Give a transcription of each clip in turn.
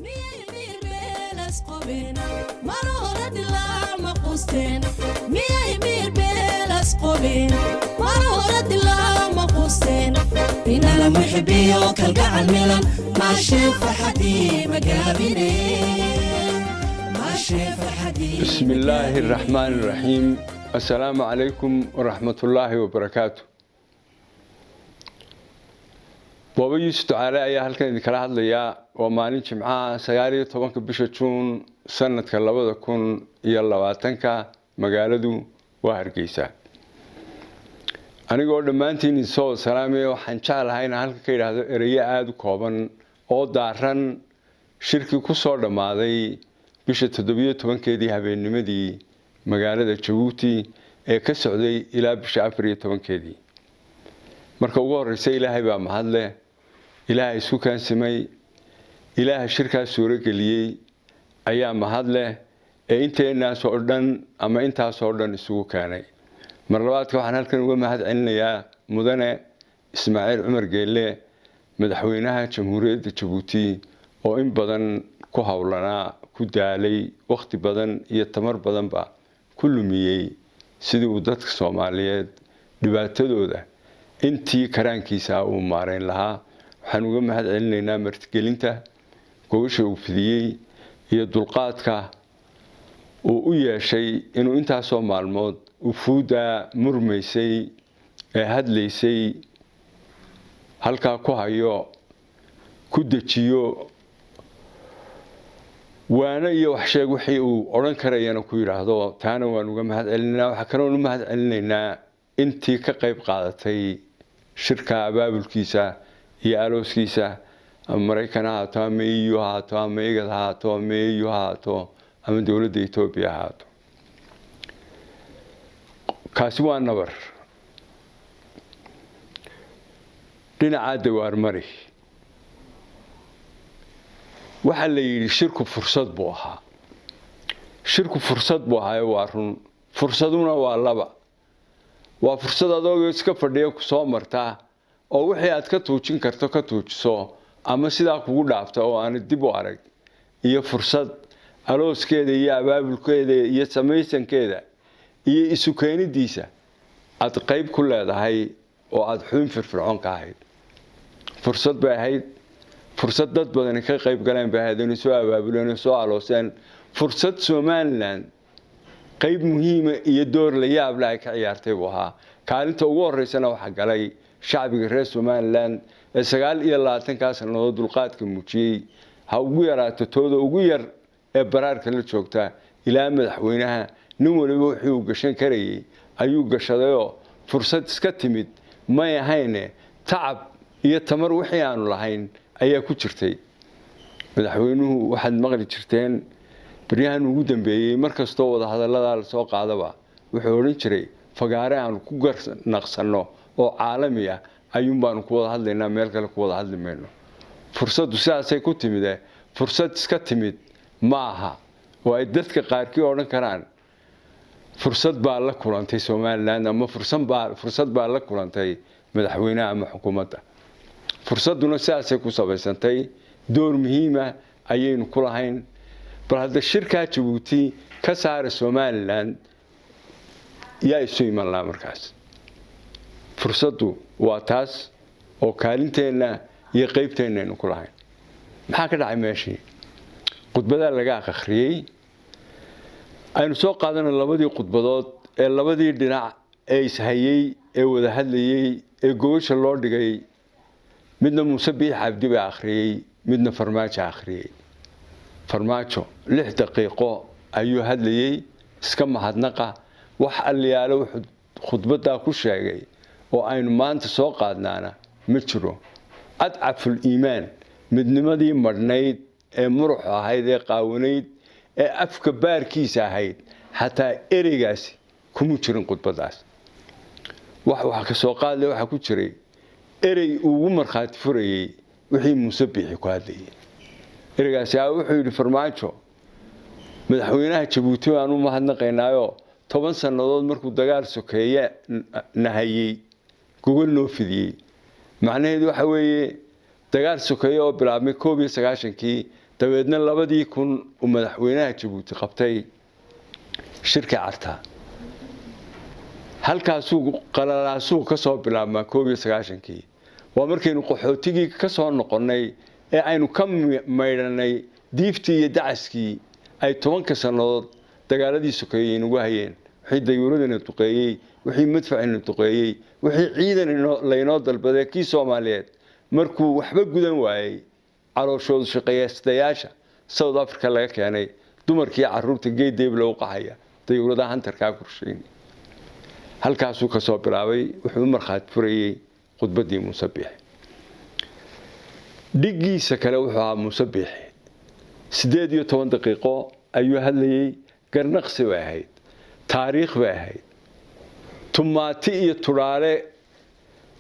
miyay miir beelas qobeen mar hore dilaama qusteen miyay miir beelas qobeen mar hore dilaama qusteen inala muxbiyo kalgacal milan maashee farxadii magaabine maashee farxadii بسم الله الرحمن الرحيم السلام عليكم ورحمة الله وبركاته بابا يوسف تعالى أيها هالكن ذكرها الليا وماني جمعة سياري طبعا كبشتون سنة كلابا تكون يلا واتنكا مقالدو وهرقيسا أنا قول ما أنتي نسوا سلامي وحنشال هاينا هالك كير هذا رياء كوبان أو دارن شركة كسر ماذي بشة تدبير طبعا كذي هبين نمدي مقالة جبوتي كسعودي إلى بشة أفريقيا طبعا كذي marka ugu horreysay ilaahay baa mahad leh ilaahay isu kaan samay ilaahay shirka suuro galiyay ayaa mahad leh inteenaas oo dhan ama intaas oo dhan isugu keenay mar labaadka waxaan halkan uga mahad celinayaa mudane Ismaaciil Cumar Geelle madaxweynaha jamhuuriyadda Djibouti oo in badan ku hawlanaa ku daalay waqti badan iyo tamar badan ba ku lumiyay sidii uu dadka Soomaaliyeed dhibaatadooda intii karaankiisa uu maareyn lahaa waxaan uga mahad celinaynaa martigelinta gobasha uu fidiyay iyo dulqaadka uu u yeeshay inuu intaas oo maalmood u fuuda murmaysay ee hadlaysay halka ku hayo ku dajiyo waana iyo wax sheeg wixii uu oran karayana ku yiraahdo taana waan uga mahad celinaynaa waxa kale oo u mahad celinaynaa intii ka qayb qaadatay shirka abaabulkiisa iyo arooskiisa Mareykanka haato ama EU haato ama IGAD haato ama EU haato ama dawladda Itoobiya haato kaasi waa nabar dhinaca dawaar mari waxa la yiri shirku fursad buu ahaa waa run fursaduna waa laba waa fursad adoog iska fadhiyo ku soo martaa oo wixii aad ka tuujin karto ka tuujiso ama sidaa kugu dhaafta oo aan dib u arag iyo fursad arooskeeda iyo abaabulkeeda iyo samaysankeeda iyo isu keenidiisa aad qayb ku leedahay oo aad xubin firfircoon ka ahayd fursad bay ahayd fursad dad badan ka qayb galeen bay ahayd inay soo abaabuleen soo alooseen fursad Somaliland qayb muhiim iyo door la yaab leh ka ciyaartay waxa kaalinta ugu horeysana waxa galay shacbiga reer Somaliland ee 29 sanadood dulqaadka muujiyay ha ugu yaraato tooda ugu yar ee baraarka la joogta ilaa madaxweynaha nin waliba wuxuu u gashan karayay ayuu gashadayo fursad iska timid ma ahayne tacab iyo tamar wixii aanu lahayn ayaa ku jirtay madaxweynuhu waxaad maqli jirteen baryahan ugu dambeeyay markastoo wada hadallada la soo qaadaba wuxuu oran jiray fagaare aan ku naqsano oo caalami ah ayuun baan ku wada hadlaynaa meel kale ku wada hadlimayno fursadu sidaasay ku timid fursad iska timid maaha oo ay dadka qaarkii oran karaan fursad baa la kulantay Somaliland ama fursad baa la kulantay madaxweynaha ama xukuumadda fursaduna sidaasay ku sabaysantay door muhiim ah ayaynu ku lahayn bal hadda shirka Djibouti ka saara Somaliland yaa isu iman la markaas fursadu waa taas oo kaalinteena iyo qaybteena ku lahayn maxaa ka dhacay meeshii khudbada laga akhriyay aynu soo qaadanay labadii khudbadood ee labadii dhinac ee ishayay ee wada hadlayay ee gobasha loo dhigay midna Muuse Biix Cabdi baa akhriyay midna Farmaajo akhriyay farmaajo 6 daqiiqo ayuu hadlayay iska mahadnaqa wax aliyaalo wuxuu khudbada ku sheegay oo aynu maanta soo qaadnaana ma jiro adcaful iimaan midnimadii marnayd ee muruux ahayd ee qaawanayd ee afka baarkiisa ahayd hataa ereygaasi kuma jirin khudbadaas wax ka soo qaadlay waxa ku jiray erey ugu marxaati furayay wixii Muuse Biixi ku hadlayay ereygaasi wuxuu yiri farmaajo madaxweynaha Djibouti aanu mahadnaqaynaayo 10 sanadood markuu dagaal sokeeye nahayay gogol noo fidiyay macnaheedu waxa weeye dagaal sokeeye oo bilaabmay 19 dabeedna 2000 uu madaxweynaha Jabuuti qabtay shirka Carta halkaasuu qalalaasuu ka soo bilaabmaa 19 waa markaynu qaxootigii ka soo noqonnay ee aynu ka maydhanay diiftii iyo dacaskii ay 10 sanadood dagaaladii sokeeyeen ugu hayeen wixii dayuuradana duqeeyay wixii madfacina duqeeyay wixii ciidan laynoo dalbaday kii Soomaaliyeed markuu waxba gudan waayay calooshoodu shaqeeyayaasha South Africa laga keenay dumarkii carruurta geedeeb loo qaxaya dayuuradaha hantarka kursheyn halkaasuu ka soo bilaabay wuxuu marxaad furayay khudbadii Muuse Biixi dhigiisa kale wuxuu ahaa Muuse Biixi 18 daqiiqo ayuu hadlayay garnaqsi way ahayd taariikh way ahayd tumaati iyo turaale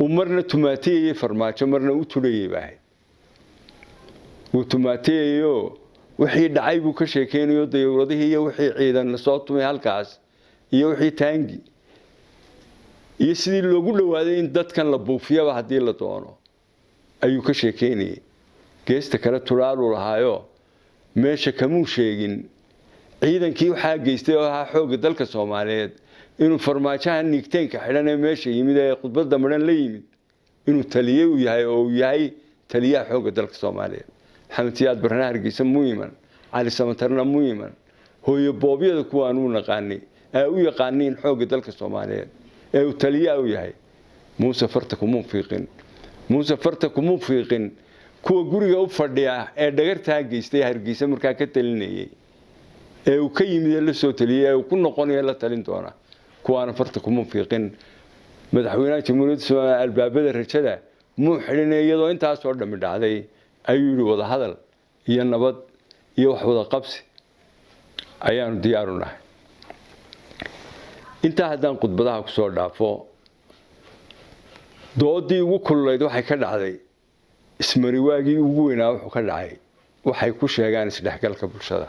umarna tumaati iyo farmaajo marna u tulayay bay ahayd uu tumaatiyo wixii dhacay buu ka sheekeynayo dayuuradihii iyo wixii ciidan soo tumay halkaas iyo wixii taangi iyo sidii loogu dhawaaday in dadkan la buufiyaba hadii la doono ayuu ka sheekeynayay geesta kale turaalu lahaayo meesha kamuu sheegin ciidankii waxa geystay oo ahaa xoog dalka Soomaaliyeed inuu farmaajaha nigteenka xidhan ee meesha yimid ee khudbadda maran la yimid inuu taliye u yahay oo yahay taliyaha xoog dalka Soomaaliyeed xamtiyaad barnaamij Hargeysa muhiiman cali samatarna muhiiman hooyo boobyada kuwaan u naqaanay ee u yaqaaniin xoog dalka Soomaaliyeed ee uu taliye u yahay Muuse farta kuma fiiqin kuwa guriga u fadhiya ee dhagarta geystay Hargeysa markaa ka talinayay ee uu ka yimid la soo taliyay oo ku noqonaya la talin doona kuwaana farta kuma fiiqin madaxweynaha Jamhuuriyadda Soomaaliya albaabada rajada muu xidhinay iyadoo intaas oo dhami dhacday ayuu yiri wada hadal iyo nabad iyo wax wada qabsi ayaanu diyaar u nahay inta haddaan khudbadaha ku soo dhaafo doodii ugu kululayd waxay ka dhacday ismari waagii ugu weynaa wuxuu ka dhacay waxay ku sheegaan isdhexgalka bulshada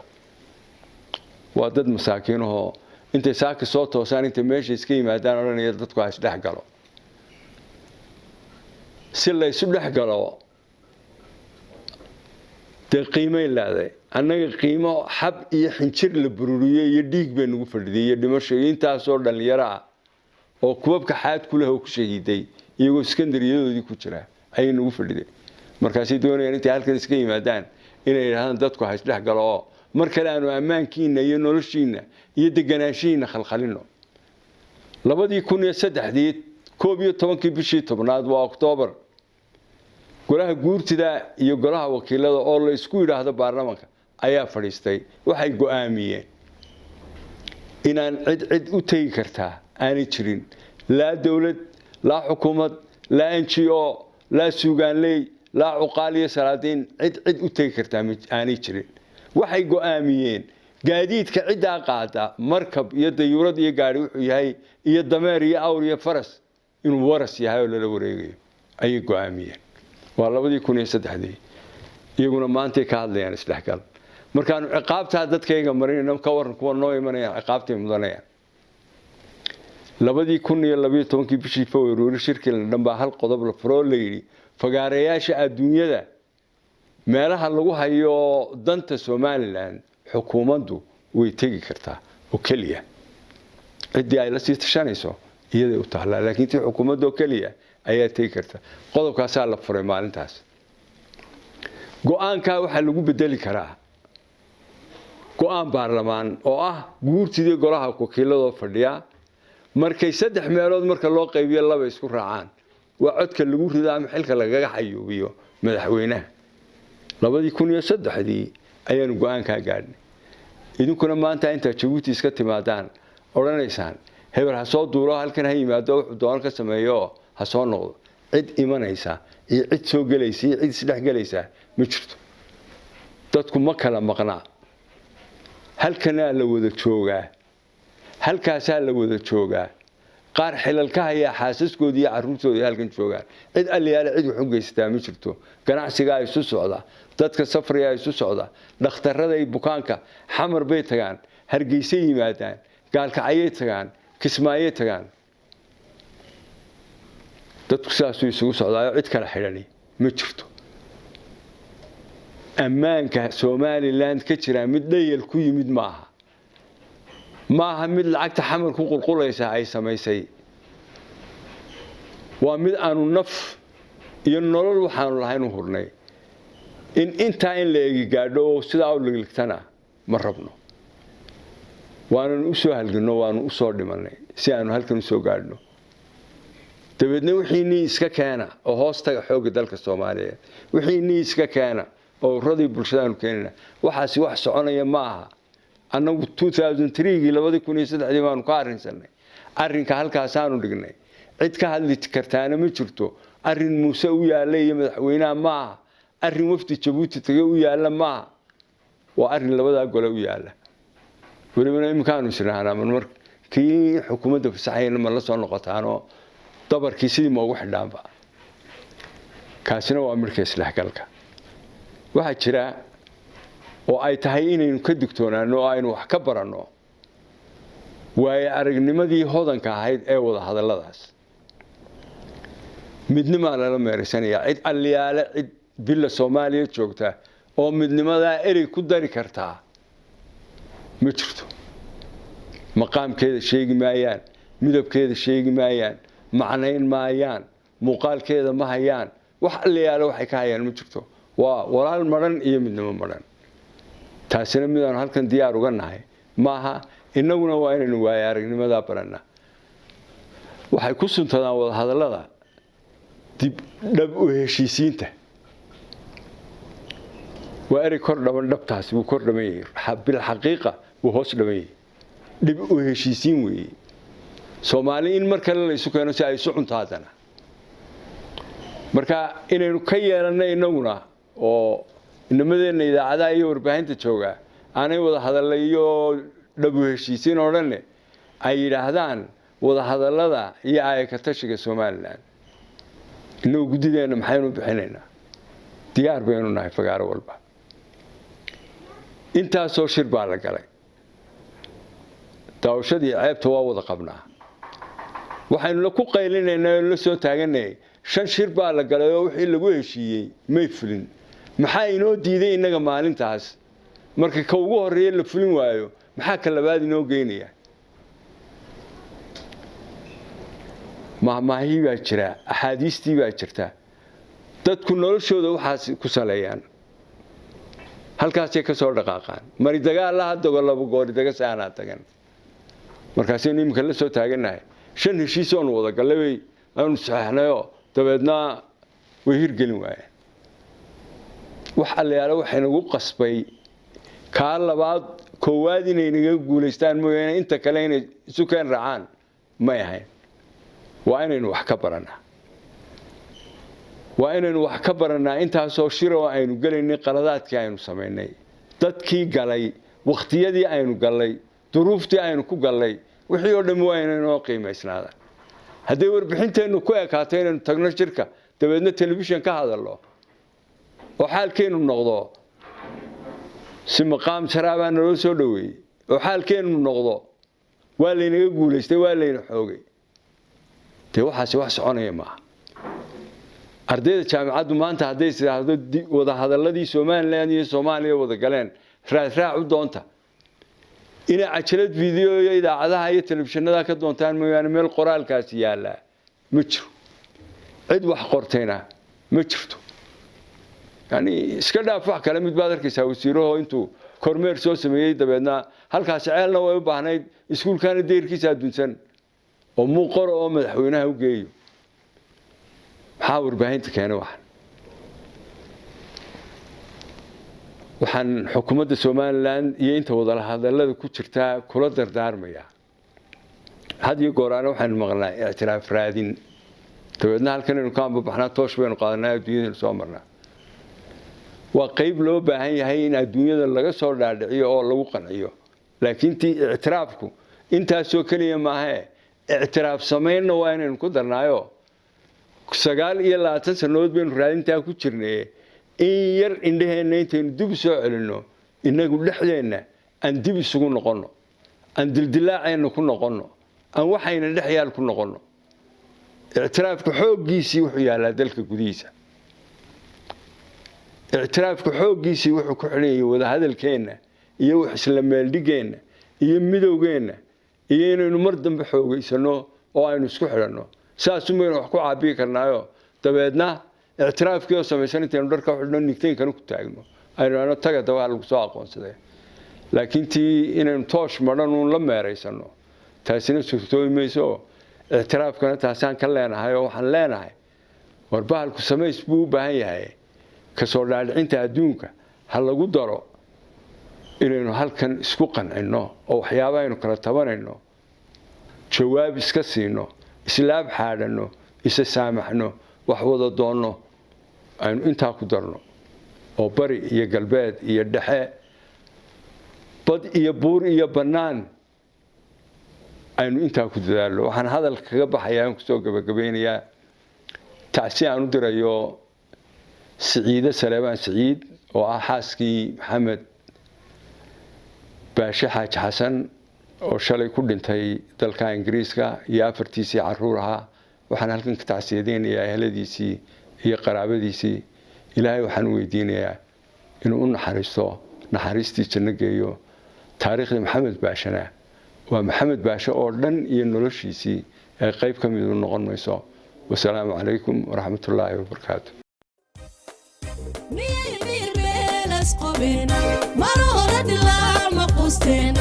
waa dad masaakiin oo intay saaka soo toosaan inta meesha iska yimaadaan oranaya dadku ay isdhexgalo si la isu dhexgalo qiimay laaday annaga qiimo xab iyo xinjir la bururiyay iyo dhiig bay nagu fadhiyay dhimasho intaas oo dhalinyaro ah oo kubabka xaad ku leh oo ku shahiiday iyagoo iskandariyadoodii ku jira ay nagu fadhiyay markaasay doonayaan intay halkan iska yimaadaan inay yiraahdaan dadku ha isdhexgalo oo mar kale aanu ammaankiina iyo noloshiina iyo deganaanshiina khalkhalino 2003 11 bishii 10aad waa Oktoobar golaha guurtida iyo golaha wakiilada oo la isku yiraahdo baarlamaanka ayaa fadhiistay waxay go'aamiyeen inaan cid u tagi kartaa aanay jirin la dawlad la xukuumad la NGO la suugaanley la uqaaliye salaadiin cid u tagi kartaa aanay jirin waxay go'aamiyeen gaadiidka cidda qaada markab iyo dayuurad iyo gaari wuxuu yahay iyo dameer iyo awr iyo faras inuu waras yahay oo la wareegayo ay go'aamiyeen waa 2003 iyaguna maanta ka hadlayaan isdhexgal markaan ciqaabta dadkayga marinayna ka waran kuwa noo imanaya ciqaabtay mudanaya 2012 bishii Febraayo shirkii dhanba hal qodob la furo leeyay fagaareyaasha adduunyada meelaha lagu hayo danta Soomaaliland xukuumaddu way tagi kartaa oo kaliya cidii ay la sii tashanayso iyada u taala laakiin tii xukuumaddu kaliya ayaa tagi kartaa qodobkaas la furay maalintaas go'aanka waxa lagu bedeli karaa go'aan baarlamaan oo ah guurtida golaha wakiilada fadhiya markay 3 meelood marka loo qaybiyo laba isku raacaan waa codka lagu ridaa ama xilka lagaga xayuubiyo madaxweynaha 2003 ayaanu go'aanka gaadhnay idinkuna maanta inta Jabuuti iska timaadaan oranaysaan hebel ha soo duuro halkan ha yimaado wuxuu doon ka sameeyo ha soo noqdo cid imanaysa iyo cid soo galaysa iyo cid isdhex galaysa ma jirto dadku ma kala maqnaa halkana la wada joogaa halkaas la wada joogaa qaar xilalka haya xaasaskoodii iyo carruurtoodii halkan joogaan cid aliyaal cid wax u geystaa ma jirto ganacsiga ay isu socda dadka safriga ay isu socda dhakhtarrada ay bukaanka xamar bay tagaan Hargeysa yimaadaan gaalkacay tagaan Kismaayo tagaan dadku saas isugu socdaayo cid kala xidhani ma jirto ammaanka Somaliland ka jira mid dhayal ku yimid maaha mid lacagta xamar ku qulqulaysa ay samaysay waa mid aanu naf iyo nolol waxaanu lahayn u hurnay in inta in la eegi gaadho oo sidaa u ligligtana ma rabno waanu u soo halgano waanu u soo dhimanay si aanu halkan u soo gaadhno dabeedna wixii ni iska keena oo hoostaga xoog dalka Soomaaliyeed wixii ni iska keena oo radii bulshadaanu keenina waxaasi wax soconaya maaha annagu 2003 2003 baanu ka arrinsanay arrinka halkaas aanu dhignay cid ka hadli kartaana ma jirto arrin Muuse u yaalay iyo madaxweynaha maaha arrin wafdi Jabuuti tagay u yaala maaha waa arrin labada gole u yaala weliba imkaanu sirahana markii xukuumadda fasaxayna ma la soo noqotaano dabarkii sidii ma ugu xidhaanba kaasina waa markii islaxgalka waxa jira oo ay tahay inaynu ka digtoonaano oo aynu wax ka baranno way aragnimadii hodanka ahayd ee wada hadalladaas midnimo la meeraysanaya cid aliyaale cid billa Soomaaliya joogta oo midnimada erey ku dari kartaa ma jirto maqaamkeeda sheegi maayaan midabkeeda sheegi maayaan macnayn maayaan muuqaalkeeda ma hayaan wax aliyaale waxay ka hayaan ma jirto waa walaal maran iyo midnimo maran taasina midaan halkan diyaar uga nahay maaha inaguna waa inaynu waay aragnimada barana waxay ku suntadaan wada hadallada dib dhab u heshiisiinta waa erey kor dhaban dhabtaas buu kor dhaban yahay bil xaqiiqa buu hoos dhaban yahay dib u heshiisiin weeye Soomaali in marka la isu keeno si ay isu cuntaadana marka inaynu ka yeelanay inaguna oo inamadeenna idaacadaha iyo warbaahinta jooga aanay wada hadalayo dhab u heshiisiin oo dhan ay yiraahdaan wada hadallada iyo ay ka tashiga Soomaaliland inuu gudideena maxaynu bixinaynaa diyaar baynu nahay fagaaro walba inta soo shir baa la galay daawashadii ceebta waa wada qabnaa waxaynu la ku qaylinaynaa la soo taaganay shan shir baa la galay oo wixii lagu heshiiyay may fulin maxaa inoo diiday inaga maalintaas marka ka ugu horeeyay la fulin waayo maxaa ka labaad inoo geynaya mahmaahi baa jira axaadiistii baa jirta dadku noloshooda waxaas ku saleeyaan halkaas ay ka soo dhaqaaqaan mari dagaal la hadda laba goor daga saana tagan markaas inuu imka la soo taaganahay shan heshiis oo wada galay aanu saxnayo dabeedna way hirgelin waayeen wax allayaalo waxayna ugu qasbay ka labaad koowaad inay naga guuleystaan mooyeen inta kale inay isu keen raacaan ma yahay waa inaynu wax ka baranaa waa inaynu wax ka baranaa intaas oo shiro aynu galaynay qaladaadkii aynu sameynay dadkii galay waqtiyadii aynu galay duruuftii aynu ku galay wixii oo dhan waa inaynu qiimeysnaada haddii warbixinteenu ku ekaato inaynu tagno shirka dabeedna television ka hadalno oo xaalkeenu noqdo si maqaam sharaaba noo soo dhaweeyay oo xaalkeenu noqdo waa laynaga guuleystay waa layna xoogay waxaasi wax soconaya ma ardayda jaamacaddu maanta haday sidaado wada hadalladii Soomaaliland iyo Soomaaliya wada galeen raac u doonta ina cajalad video iyo idaacadaha iyo telefishinada ka doontaan mooyaan meel qoraalkaas yaala ma jiro cid wax qortayna ma jirto yani iska dhaaf wax kale mid baad arkaysaa wasiiraha intuu kormeer soo sameeyay dabeedna halkaas ceelna way u baahnayd iskuulkana deerkiisa adduunsan oo muu qoro oo madaxweynaha u geeyo maxaa warbaahinta keenay waxaan xukuumadda Somaliland iyo inta wada hadallada ku jirta kula dardaarmaya had iyo gooraan waxaan maqnaa i'tiraaf raadin dabeedna halkan inuu ka baxnaa toosh baynu qaadanaa adduunyada soo marnaa waa qayb loo baahan yahay in adduunyada laga soo dhaadhiciyo oo lagu qanciyo laakiin tii i'tiraafku intaas oo kaliya ma aha i'tiraaf sameeyna waa inaynu ku darnaayo 29 sanadood baynu raadintaa ku jirnay in yar indhaheena intaynu dib soo celino inagu dhexdeena aan dib isugu noqono aan dildilaacayna ku noqono aan waxayna dhexyaal ku noqono i'tiraafku xooggiisii wuxuu yaalaa dalka gudihiisa ictiraafka xooggiisii wuxuu ku xidhan yahay wada hadalkeenna iyo wax isla meeldhigeenna iyo midowgeenna iyo inaynu mar dambe xoogaysano oo aynu isku xidhanno saasuu maynu wax ku caabiyi karnaayo dabeedna ictiraafkii oo samaysan intaynu dharka xidhno nigtaynkana ku taagno aynu ano taga dawaa lagu soo aqoonsaday laakiin tii inaynu toosh madhan uun la meeraysano taasina suurtoobi mayso ictiraafkana taasaan ka leenahay oo waxaan leenahay war bahalku samays buu u baahan yahay kasoo dhaadhicinta adduunka ha lagu daro inaynu halkan isku qancinno oo waxyaaba aynu kala tabanayno jawaab iska siino islaab xaadhanno isa saamaxno wax wada doonno aynu intaa ku darno oo bari iyo galbeed iyo dhexe bad iyo buur iyo bannaan aynu intaa ku dadaalno waxaan hadalka kaga baxayaa aan kusoo gabagabeynayaa tacsi aan u dirayo سعيدة سليمان سعيد وحاسكي محمد باشا حاج حسن وشالي كل انتهي دلكا انجريسكا يا فرتيسي عرورها وحنا هلكن كتعسيدين يا اهلديسي هي قرابديسي الهي وحن ويدين يا انو نحرستو نحرستي جنجيو تاريخ محمد باشنا ومحمد باشا او دن iyo noloshiisi ay qayb ka mid noqon mayso والسلام عليكم ورحمة الله وبركاته مر هورد الله ما قوستين